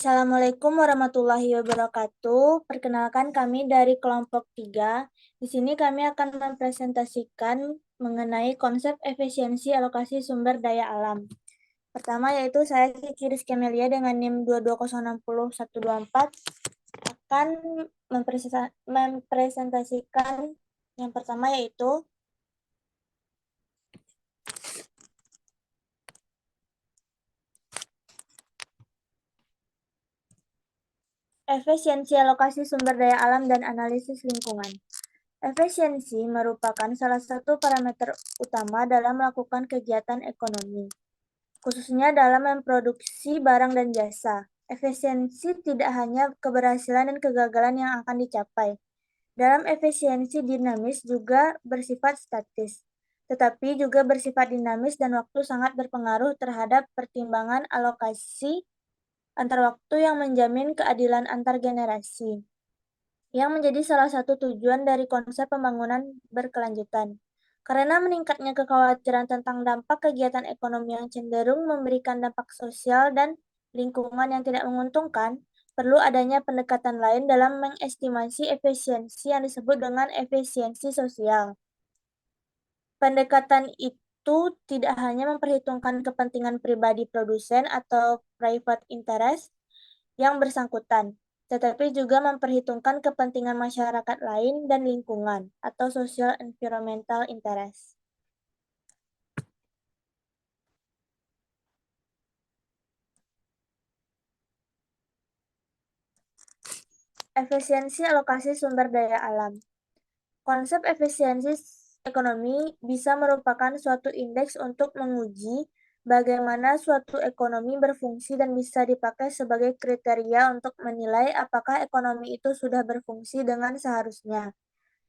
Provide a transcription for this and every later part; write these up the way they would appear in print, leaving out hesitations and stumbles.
Assalamualaikum warahmatullahi wabarakatuh. Perkenalkan kami dari kelompok 3. Di sini kami akan mempresentasikan mengenai konsep efisiensi alokasi sumber daya alam. Pertama yaitu saya Kiki Rizky Amelia dengan NIM 220606124 akan mempresentasikan yang pertama yaitu efisiensi alokasi sumber daya alam dan analisis lingkungan. Efisiensi merupakan salah satu parameter utama dalam melakukan kegiatan ekonomi, khususnya dalam memproduksi barang dan jasa. Efisiensi tidak hanya keberhasilan dan kegagalan yang akan dicapai. Dalam efisiensi dinamis juga bersifat statis, tetapi juga bersifat dinamis dan waktu sangat berpengaruh terhadap pertimbangan alokasi antar waktu yang menjamin keadilan antar generasi, yang menjadi salah satu tujuan dari konsep pembangunan berkelanjutan. Karena meningkatnya kekhawatiran tentang dampak kegiatan ekonomi yang cenderung memberikan dampak sosial dan lingkungan yang tidak menguntungkan, perlu adanya pendekatan lain dalam mengestimasi efisiensi yang disebut dengan efisiensi sosial. Pendekatan itu tidak hanya memperhitungkan kepentingan pribadi produsen atau private interest yang bersangkutan, tetapi juga memperhitungkan kepentingan masyarakat lain dan lingkungan atau social environmental interest. Efisiensi alokasi sumber daya alam. Konsep efisiensi ekonomi bisa merupakan suatu indeks untuk menguji bagaimana suatu ekonomi berfungsi dan bisa dipakai sebagai kriteria untuk menilai apakah ekonomi itu sudah berfungsi dengan seharusnya.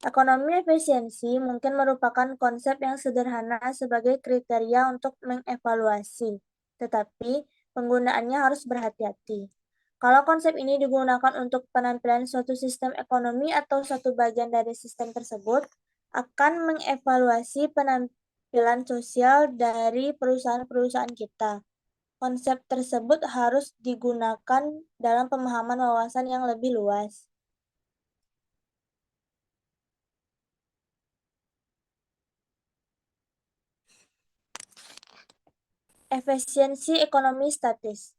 Ekonomi efisiensi mungkin merupakan konsep yang sederhana sebagai kriteria untuk mengevaluasi, tetapi penggunaannya harus berhati-hati. Kalau konsep ini digunakan untuk penampilan suatu sistem ekonomi atau suatu bagian dari sistem tersebut, akan mengevaluasi penampilan sosial dari perusahaan-perusahaan kita. Konsep tersebut harus digunakan dalam pemahaman wawasan yang lebih luas. Efisiensi ekonomi statis.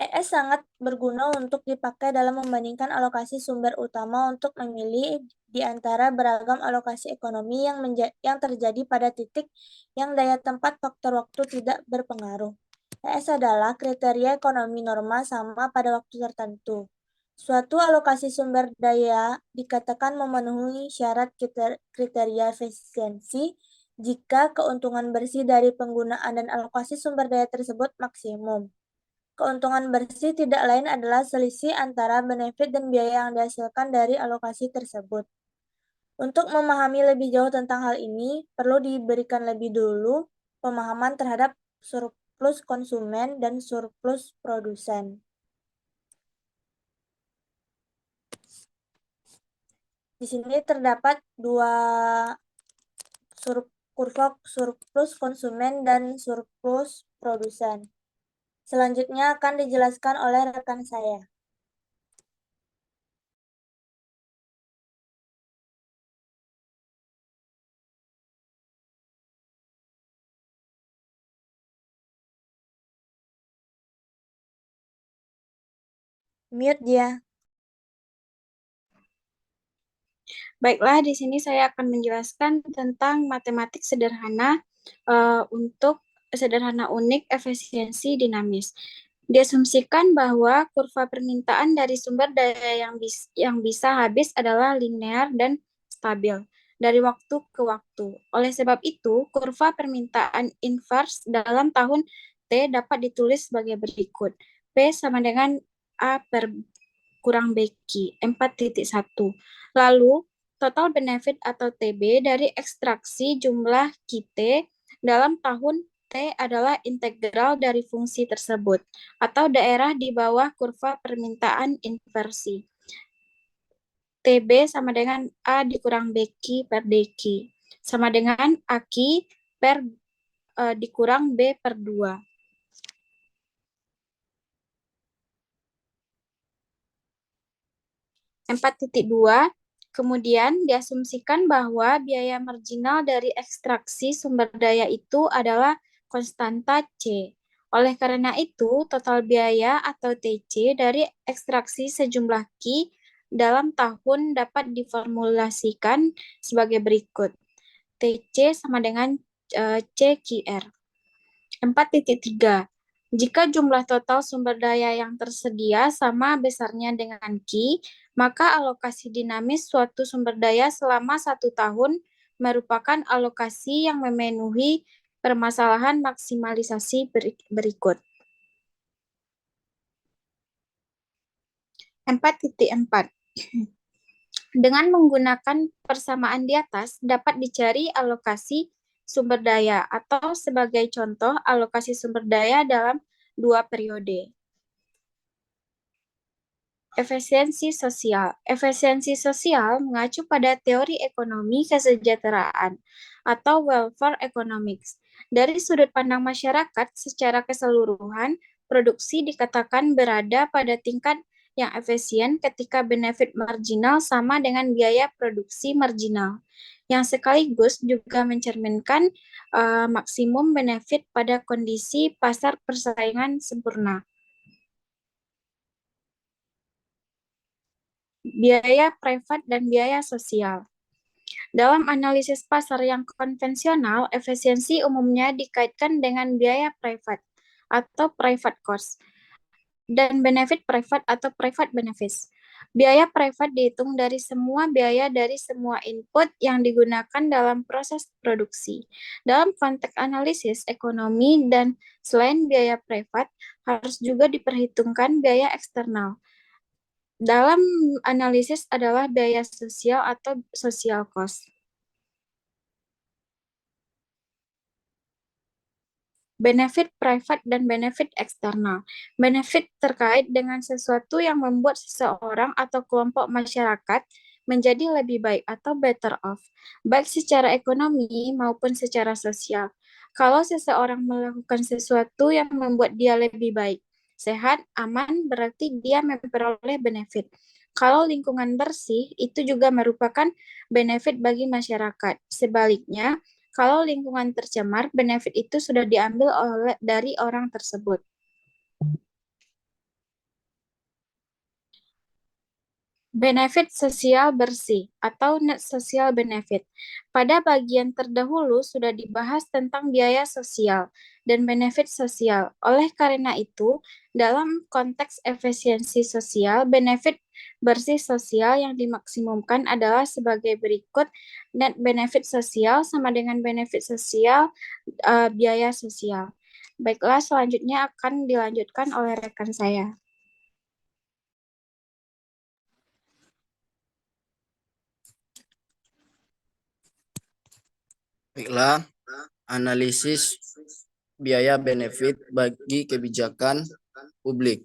ES sangat berguna untuk dipakai dalam membandingkan alokasi sumber utama untuk memilih di antara beragam alokasi ekonomi yang terjadi pada titik yang daya tempat faktor waktu tidak berpengaruh. ES adalah kriteria ekonomi norma sama pada waktu tertentu. Suatu alokasi sumber daya dikatakan memenuhi syarat kriteria efisiensi jika keuntungan bersih dari penggunaan dan alokasi sumber daya tersebut maksimum. Keuntungan bersih tidak lain adalah selisih antara benefit dan biaya yang dihasilkan dari alokasi tersebut. Untuk memahami lebih jauh tentang hal ini, perlu diberikan lebih dulu pemahaman terhadap surplus konsumen dan surplus produsen. Di sini terdapat dua kurva surplus konsumen dan surplus produsen. Selanjutnya akan dijelaskan oleh rekan saya. Mute dia. Baiklah, di sini saya akan menjelaskan tentang matematik sederhana untuk sederhana unik efisiensi dinamis. Diasumsikan bahwa kurva permintaan dari sumber daya yang bisa habis adalah linear dan stabil dari waktu ke waktu. Oleh sebab itu, kurva permintaan inverse dalam tahun T dapat ditulis sebagai berikut. P sama dengan A per kurang BQ 4.1. Lalu, total benefit atau TB dari ekstraksi jumlah QT dalam tahun T adalah integral dari fungsi tersebut, atau daerah di bawah kurva permintaan inversi. TB sama dengan A dikurang BQ per DQ, sama dengan AQ per dikurang B per 2. 4.2, kemudian diasumsikan bahwa biaya marginal dari ekstraksi sumber daya itu adalah konstanta C. Oleh karena itu, total biaya atau TC dari ekstraksi sejumlah Q dalam tahun dapat diformulasikan sebagai berikut. TC sama dengan CQR. 4.3. Jika jumlah total sumber daya yang tersedia sama besarnya dengan Q, maka alokasi dinamis suatu sumber daya selama 1 tahun merupakan alokasi yang memenuhi permasalahan maksimalisasi berikut. 4.4. Dengan menggunakan persamaan di atas, dapat dicari alokasi sumber daya atau sebagai contoh alokasi sumber daya dalam 2 periode. Efisiensi sosial. Efisiensi sosial mengacu pada teori ekonomi kesejahteraan atau welfare economics. Dari sudut pandang masyarakat secara keseluruhan, produksi dikatakan berada pada tingkat yang efisien ketika benefit marginal sama dengan biaya produksi marginal, yang sekaligus juga mencerminkan maksimum benefit pada kondisi pasar persaingan sempurna. Biaya privat dan biaya sosial. Dalam analisis pasar yang konvensional, efisiensi umumnya dikaitkan dengan biaya privat atau private cost dan benefit privat atau private benefits. Biaya privat dihitung dari semua biaya dari semua input yang digunakan dalam proses produksi. Dalam konteks analisis ekonomi dan selain biaya privat, harus juga diperhitungkan biaya eksternal. Dalam analisis adalah biaya sosial atau social cost. Benefit privat dan benefit eksternal. Benefit terkait dengan sesuatu yang membuat seseorang atau kelompok masyarakat menjadi lebih baik atau better off, baik secara ekonomi maupun secara sosial. Kalau seseorang melakukan sesuatu yang membuat dia lebih baik, sehat, aman, berarti dia memperoleh benefit. Kalau lingkungan bersih, itu juga merupakan benefit bagi masyarakat. Sebaliknya, kalau lingkungan tercemar, benefit itu sudah diambil dari orang tersebut. Benefit sosial bersih atau net social benefit. Pada bagian terdahulu sudah dibahas tentang biaya sosial dan benefit sosial. Oleh karena itu, dalam konteks efisiensi sosial, benefit bersih sosial yang dimaksimumkan adalah sebagai berikut. Net benefit sosial sama dengan benefit sosial biaya sosial. Baiklah, selanjutnya akan dilanjutkan oleh rekan saya. Baiklah, analisis biaya benefit bagi kebijakan publik.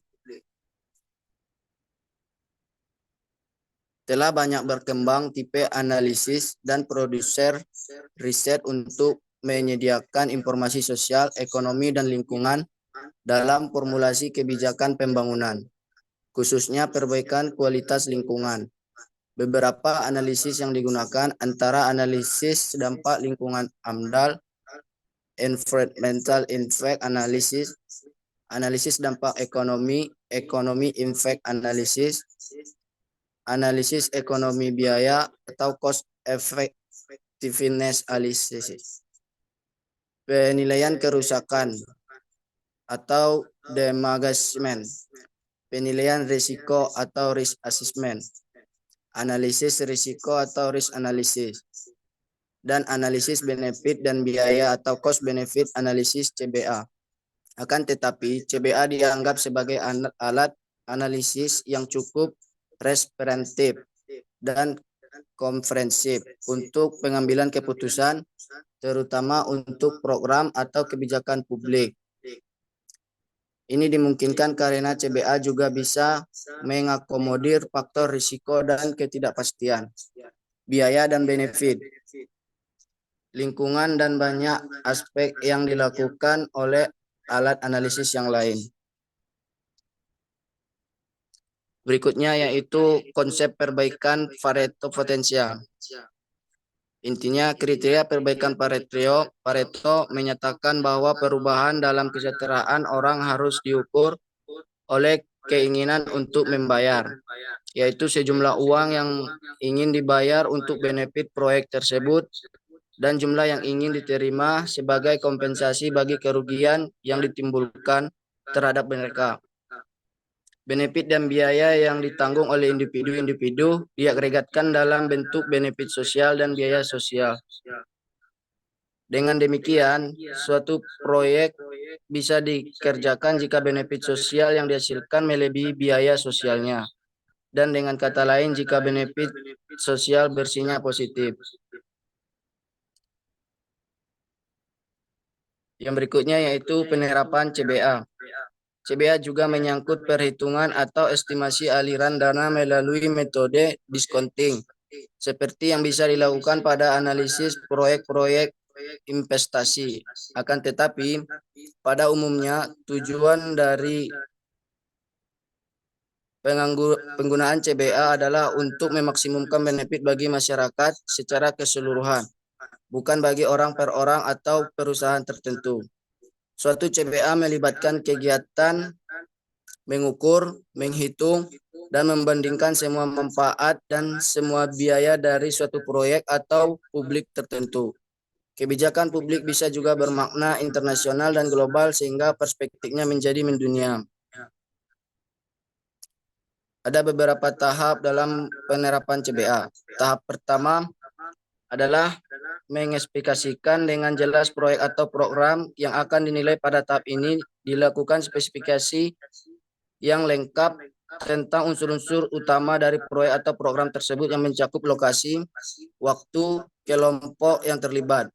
Telah banyak berkembang tipe analisis dan produser riset untuk menyediakan informasi sosial, ekonomi, dan lingkungan dalam formulasi kebijakan pembangunan, khususnya perbaikan kualitas lingkungan. Beberapa analisis yang digunakan antara analisis dampak lingkungan AMDAL, Environmental Impact Analysis, analisis dampak ekonomi, Economy Impact Analysis, analisis ekonomi biaya atau Cost Effectiveness Analysis, penilaian kerusakan atau demagagement, penilaian risiko atau risk assessment, analisis risiko atau risk analysis, dan analisis benefit dan biaya atau cost benefit analysis CBA. Akan tetapi CBA dianggap sebagai alat analisis yang cukup representatif dan komprehensif untuk pengambilan keputusan, terutama untuk program atau kebijakan publik. Ini dimungkinkan karena CBA juga bisa mengakomodir faktor risiko dan ketidakpastian, biaya dan benefit, lingkungan, dan banyak aspek yang dilakukan oleh alat analisis yang lain. Berikutnya yaitu konsep perbaikan Pareto potensial. Intinya kriteria perbaikan Pareto menyatakan bahwa perubahan dalam kesejahteraan orang harus diukur oleh keinginan untuk membayar, yaitu sejumlah uang yang ingin dibayar untuk benefit proyek tersebut dan jumlah yang ingin diterima sebagai kompensasi bagi kerugian yang ditimbulkan terhadap mereka. Benefit dan biaya yang ditanggung oleh individu-individu diagregatkan dalam bentuk benefit sosial dan biaya sosial. Dengan demikian, suatu proyek bisa dikerjakan jika benefit sosial yang dihasilkan melebihi biaya sosialnya. Dan dengan kata lain, jika benefit sosial bersihnya positif. Yang berikutnya yaitu penerapan CBA. CBA juga menyangkut perhitungan atau estimasi aliran dana melalui metode discounting, seperti yang bisa dilakukan pada analisis proyek-proyek investasi. Akan tetapi, pada umumnya tujuan dari penggunaan CBA adalah untuk memaksimumkan benefit bagi masyarakat secara keseluruhan, bukan bagi orang per orang atau perusahaan tertentu. Suatu CBA melibatkan kegiatan mengukur, menghitung, dan membandingkan semua manfaat dan semua biaya dari suatu proyek atau publik tertentu. Kebijakan publik bisa juga bermakna internasional dan global sehingga perspektifnya menjadi mendunia. Ada beberapa tahap dalam penerapan CBA. Tahap pertama adalah mengespesifikasikan dengan jelas proyek atau program yang akan dinilai. Pada tahap ini dilakukan spesifikasi yang lengkap tentang unsur-unsur utama dari proyek atau program tersebut yang mencakup lokasi, waktu, kelompok yang terlibat,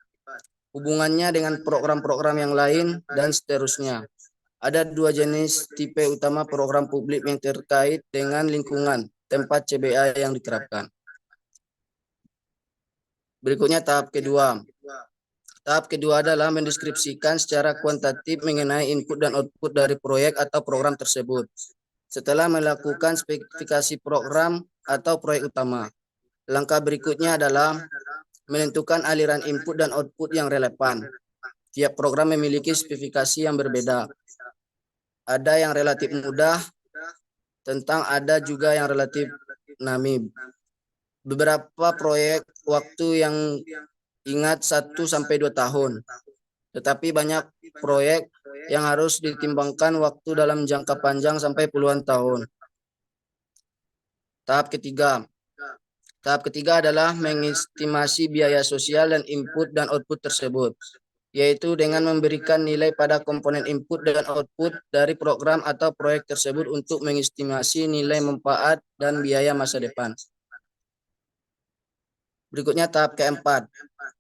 hubungannya dengan program-program yang lain, dan seterusnya. Ada dua jenis tipe utama program publik yang terkait dengan lingkungan tempat CBA yang diterapkan. Berikutnya tahap kedua. Tahap kedua adalah mendeskripsikan secara kuantitatif mengenai input dan output dari proyek atau program tersebut. Setelah melakukan spesifikasi program atau proyek utama, langkah berikutnya adalah menentukan aliran input dan output yang relevan. Tiap program memiliki spesifikasi yang berbeda. Ada yang relatif mudah, ada juga yang relatif namib. Beberapa proyek waktu yang ingat 1-2 tahun, tetapi banyak proyek yang harus ditimbangkan waktu dalam jangka panjang sampai puluhan tahun. Tahap ketiga. Tahap ketiga adalah mengestimasi biaya sosial dan input dan output tersebut, yaitu dengan memberikan nilai pada komponen input dan output dari program atau proyek tersebut untuk mengestimasi nilai manfaat dan biaya masa depan. Berikutnya tahap keempat.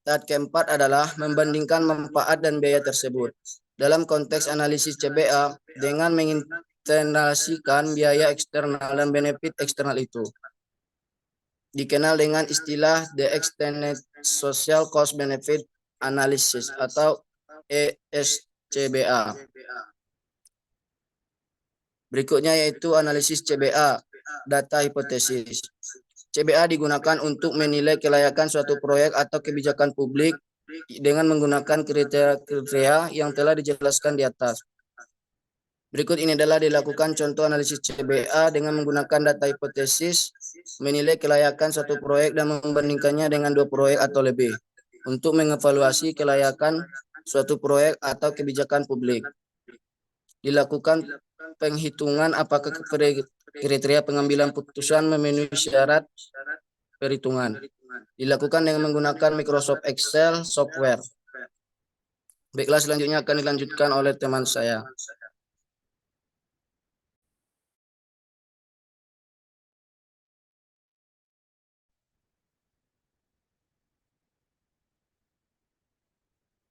Tahap keempat adalah membandingkan manfaat dan biaya tersebut. Dalam konteks analisis CBA, dengan menginternalisasikan biaya eksternal dan benefit eksternal itu, dikenal dengan istilah The Extended Social Cost Benefit Analysis atau ESCBA. Berikutnya yaitu analisis CBA, data hipotesis. CBA digunakan untuk menilai kelayakan suatu proyek atau kebijakan publik dengan menggunakan kriteria yang telah dijelaskan di atas. Berikut ini adalah dilakukan contoh analisis CBA dengan menggunakan data hipotesis, menilai kelayakan suatu proyek dan membandingkannya dengan 2 proyek atau lebih untuk mengevaluasi kelayakan suatu proyek atau kebijakan publik. Dilakukan penghitungan apakah kriteria pengambilan putusan memenuhi syarat perhitungan. Dilakukan dengan menggunakan Microsoft Excel software. Baiklah, selanjutnya akan dilanjutkan oleh teman saya.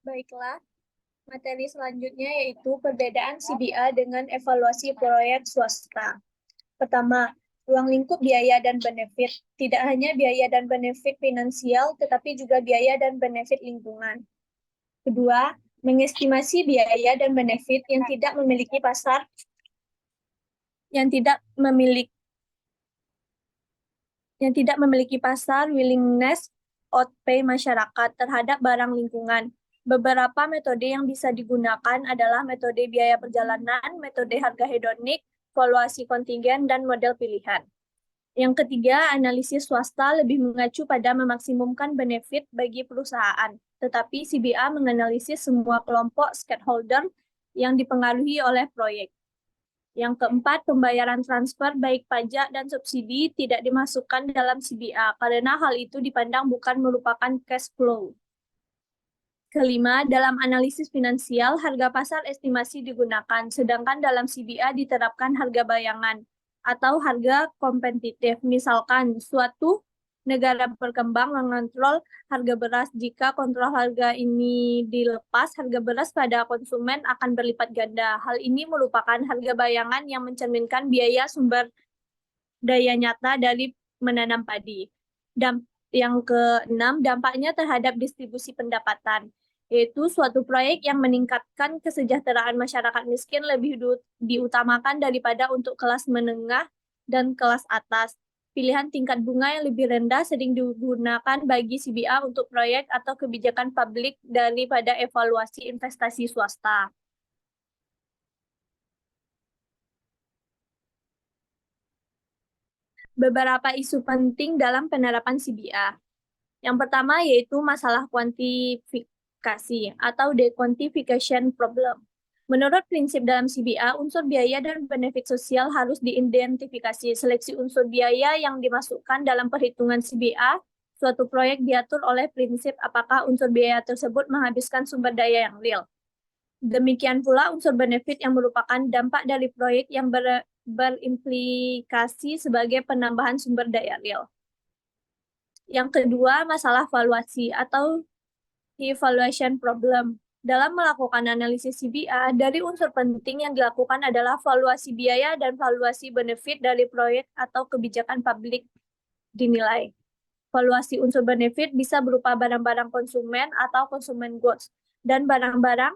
Baiklah, materi selanjutnya yaitu perbedaan CBA dengan evaluasi proyek swasta. Pertama, ruang lingkup biaya dan benefit. Tidak hanya biaya dan benefit finansial, tetapi juga biaya dan benefit lingkungan. Kedua, mengestimasi biaya dan benefit yang tidak memiliki pasar, yang tidak memiliki yang tidak memiliki pasar, willingness outpay masyarakat terhadap barang lingkungan. Beberapa metode yang bisa digunakan adalah metode biaya perjalanan, metode harga hedonik, valuasi kontingen, dan model pilihan. Yang ketiga, analisis swasta lebih mengacu pada memaksimumkan benefit bagi perusahaan, tetapi CBA menganalisis semua kelompok stakeholder yang dipengaruhi oleh proyek. Yang keempat, pembayaran transfer baik pajak dan subsidi tidak dimasukkan dalam CBA karena hal itu dipandang bukan merupakan cash flow. Kelima, dalam analisis finansial, harga pasar estimasi digunakan, sedangkan dalam CBA diterapkan harga bayangan atau harga kompetitif. Misalkan, suatu negara berkembang mengontrol harga beras. Jika kontrol harga ini dilepas, harga beras pada konsumen akan berlipat ganda. Hal ini merupakan harga bayangan yang mencerminkan biaya sumber daya nyata dari menanam padi. Dan yang keenam, dampaknya terhadap distribusi pendapatan, yaitu suatu proyek yang meningkatkan kesejahteraan masyarakat miskin lebih diutamakan daripada untuk kelas menengah dan kelas atas. Pilihan tingkat bunga yang lebih rendah sering digunakan bagi CBA untuk proyek atau kebijakan publik daripada evaluasi investasi swasta. Beberapa isu penting dalam penerapan CBA. Yang pertama yaitu masalah kuantifikasi atau dequantification problem. Menurut prinsip dalam CBA, unsur biaya dan benefit sosial harus diidentifikasi. Seleksi unsur biaya yang dimasukkan dalam perhitungan CBA, suatu proyek diatur oleh prinsip apakah unsur biaya tersebut menghabiskan sumber daya yang real. Demikian pula unsur benefit yang merupakan dampak dari proyek yang berimplikasi sebagai penambahan sumber daya real. Yang kedua, masalah valuasi atau evaluation problem. Dalam melakukan analisis CBA, dari unsur penting yang dilakukan adalah valuasi biaya dan valuasi benefit dari proyek atau kebijakan publik dinilai. Valuasi unsur benefit bisa berupa barang-barang konsumen atau consumer goods, dan barang-barang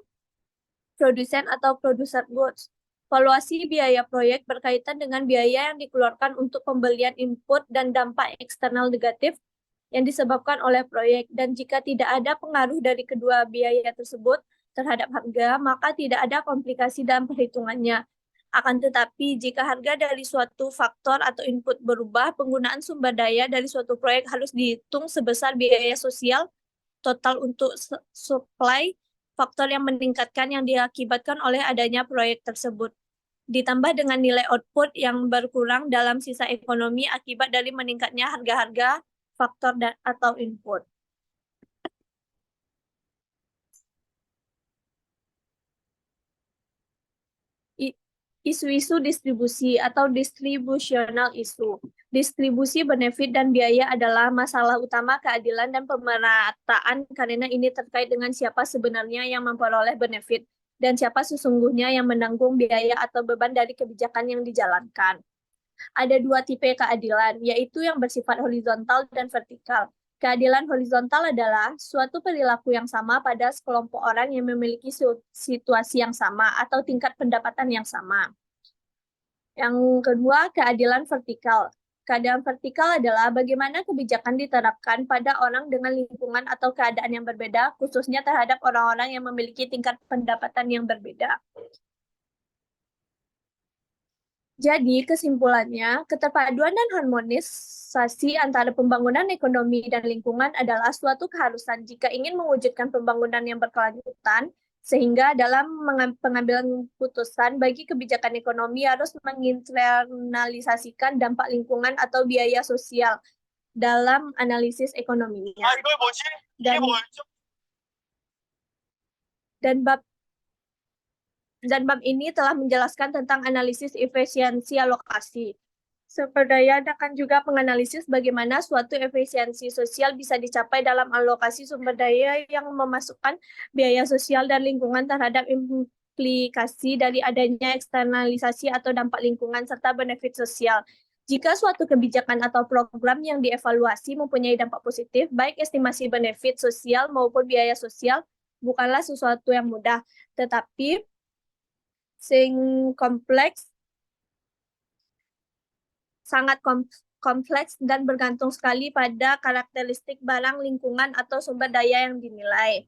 produsen atau producer goods. Valuasi biaya proyek berkaitan dengan biaya yang dikeluarkan untuk pembelian input dan dampak eksternal negatif yang disebabkan oleh proyek, dan jika tidak ada pengaruh dari kedua biaya tersebut terhadap harga, maka tidak ada komplikasi dalam perhitungannya. Akan tetapi, jika harga dari suatu faktor atau input berubah, penggunaan sumber daya dari suatu proyek harus dihitung sebesar biaya sosial total untuk supply, faktor yang meningkatkan yang diakibatkan oleh adanya proyek tersebut, ditambah dengan nilai output yang berkurang dalam sisa ekonomi akibat dari meningkatnya harga-harga faktor atau input. Isu-isu distribusi atau distributional issue. Distribusi benefit dan biaya adalah masalah utama keadilan dan pemerataan karena ini terkait dengan siapa sebenarnya yang memperoleh benefit dan siapa sesungguhnya yang menanggung biaya atau beban dari kebijakan yang dijalankan. Ada dua tipe keadilan, yaitu yang bersifat horizontal dan vertikal. Keadilan horizontal adalah suatu perilaku yang sama pada sekelompok orang yang memiliki situasi yang sama atau tingkat pendapatan yang sama. Yang kedua, keadilan vertikal. Keadilan vertikal adalah bagaimana kebijakan diterapkan pada orang dengan lingkungan atau keadaan yang berbeda, khususnya terhadap orang-orang yang memiliki tingkat pendapatan yang berbeda. Jadi, kesimpulannya, keterpaduan dan harmonisasi antara pembangunan ekonomi dan lingkungan adalah suatu keharusan jika ingin mewujudkan pembangunan yang berkelanjutan, sehingga dalam pengambilan putusan bagi kebijakan ekonomi harus menginternalisasikan dampak lingkungan atau biaya sosial dalam analisis ekonominya. Dan bab ini telah menjelaskan tentang analisis efisiensi alokasi. Sumber daya akan juga menganalisis bagaimana suatu efisiensi sosial bisa dicapai dalam alokasi sumber daya yang memasukkan biaya sosial dan lingkungan terhadap implikasi dari adanya eksternalisasi atau dampak lingkungan serta benefit sosial. Jika suatu kebijakan atau program yang dievaluasi mempunyai dampak positif, baik estimasi benefit sosial maupun biaya sosial bukanlah sesuatu yang mudah, tetapi sangat kompleks dan bergantung sekali pada karakteristik barang, lingkungan, atau sumber daya yang dinilai.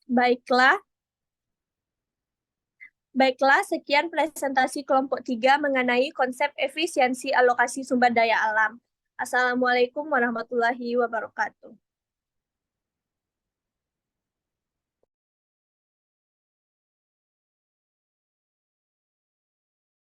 Baiklah, sekian presentasi kelompok 3 mengenai konsep efisiensi alokasi sumber daya alam. Assalamualaikum warahmatullahi wabarakatuh.